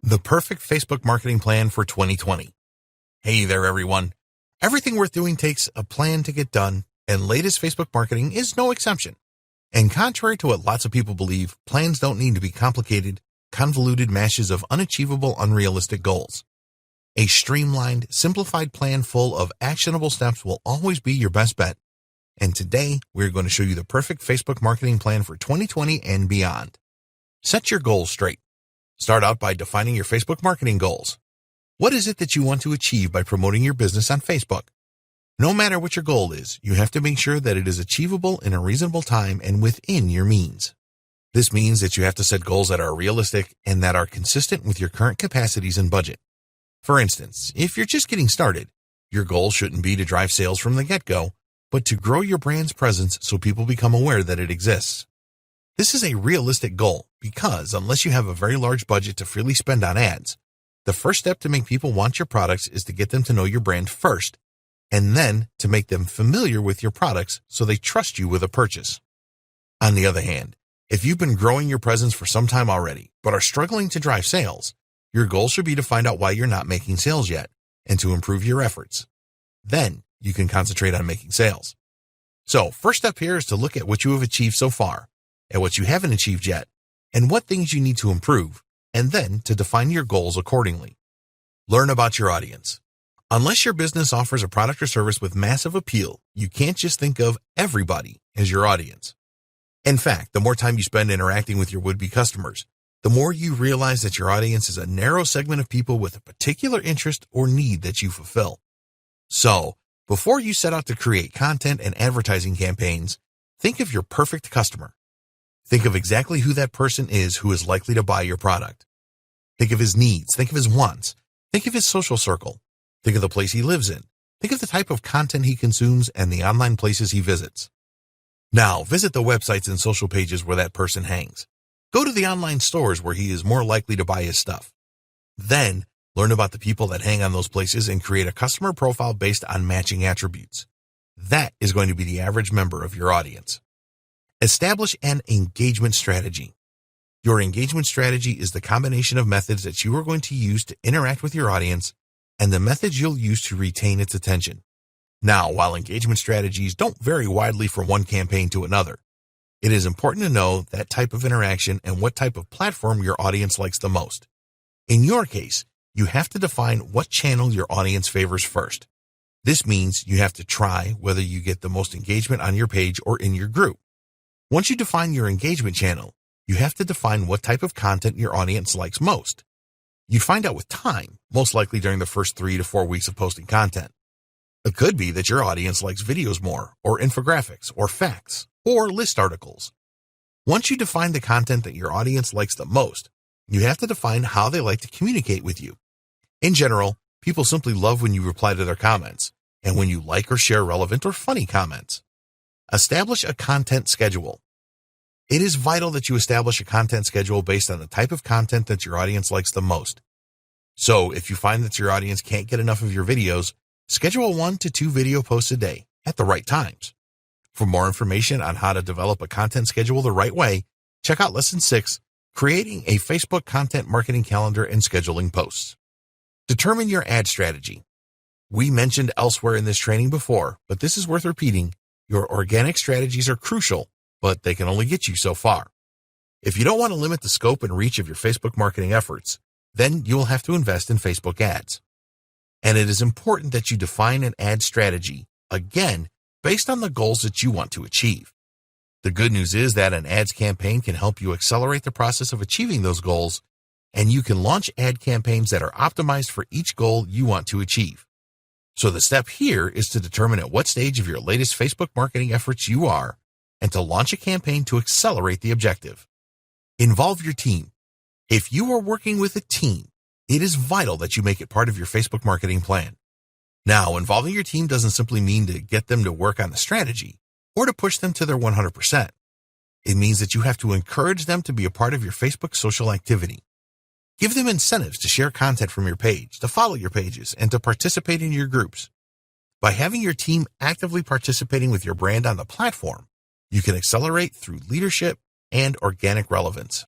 The perfect Facebook marketing plan for 2020. Hey there, everyone. Everything worth doing takes a plan to get done, and latest Facebook marketing is no exception. And contrary to what lots of people believe, plans don't need to be complicated, convoluted mashes of unachievable, unrealistic goals. A streamlined, simplified plan full of actionable steps will always be your best bet. And today, we're going to show you the perfect Facebook marketing plan for 2020 and beyond. Set your goals straight. Start out by defining your Facebook marketing goals. What is it that you want to achieve by promoting your business on Facebook? No matter what your goal is, you have to make sure that it is achievable in a reasonable time and within your means. This means that you have to set goals that are realistic and that are consistent with your current capacities and budget. For instance, if you're just getting started, your goal shouldn't be to drive sales from the get-go, but to grow your brand's presence so people become aware that it exists. This is a realistic goal because unless you have a very large budget to freely spend on ads, the first step to make people want your products is to get them to know your brand first, and then to make them familiar with your products so they trust you with a purchase. On the other hand, if you've been growing your presence for some time already, but are struggling to drive sales, your goal should be to find out why you're not making sales yet and to improve your efforts. Then you can concentrate on making sales. So, first step here is to look at what you have achieved so far, at what you haven't achieved yet, and what things you need to improve, and then to define your goals accordingly. Learn about your audience. Unless your business offers a product or service with massive appeal, you can't just think of everybody as your audience. In fact, the more time you spend interacting with your would-be customers, the more you realize that your audience is a narrow segment of people with a particular interest or need that you fulfill. So, before you set out to create content and advertising campaigns, think of your perfect customer. Think of exactly who that person is who is likely to buy your product. Think of his needs. Think of his wants. Think of his social circle. Think of the place he lives in. Think of the type of content he consumes and the online places he visits. Now, visit the websites and social pages where that person hangs. Go to the online stores where he is more likely to buy his stuff. Then, learn about the people that hang on those places and create a customer profile based on matching attributes. That is going to be the average member of your audience. Establish an engagement strategy. Your engagement strategy is the combination of methods that you are going to use to interact with your audience and the methods you'll use to retain its attention. Now, while engagement strategies don't vary widely from one campaign to another, it is important to know that type of interaction and what type of platform your audience likes the most. In your case, you have to define what channel your audience favors first. This means you have to try whether you get the most engagement on your page or in your group. Once you define your engagement channel, you have to define what type of content your audience likes most. You find out with time, most likely during the first 3 to 4 weeks of posting content. It could be that your audience likes videos more, or infographics, or facts, or list articles. Once you define the content that your audience likes the most, you have to define how they like to communicate with you. In general, people simply love when you reply to their comments, and when you like or share relevant or funny comments. Establish a content schedule. It is vital that you establish a content schedule based on the type of content that your audience likes the most. So, if you find that your audience can't get enough of your videos, schedule 1 to 2 video posts a day at the right times. For more information on how to develop a content schedule the right way, check out Lesson 6, Creating a Facebook Content Marketing Calendar and Scheduling Posts. Determine your ad strategy. We mentioned elsewhere in this training before, but this is worth repeating. Your organic strategies are crucial, but they can only get you so far. If you don't want to limit the scope and reach of your Facebook marketing efforts, then you will have to invest in Facebook ads. And it is important that you define an ad strategy, again, based on the goals that you want to achieve. The good news is that an ads campaign can help you accelerate the process of achieving those goals, and you can launch ad campaigns that are optimized for each goal you want to achieve. So the step here is to determine at what stage of your latest Facebook marketing efforts you are, and to launch a campaign to accelerate the objective. Involve your team. If you are working with a team, it is vital that you make it part of your Facebook marketing plan. Now, involving your team doesn't simply mean to get them to work on the strategy or to push them to their 100%. It means that you have to encourage them to be a part of your Facebook social activity. Give them incentives to share content from your page, to follow your pages, and to participate in your groups. By having your team actively participating with your brand on the platform, you can accelerate through leadership and organic relevance.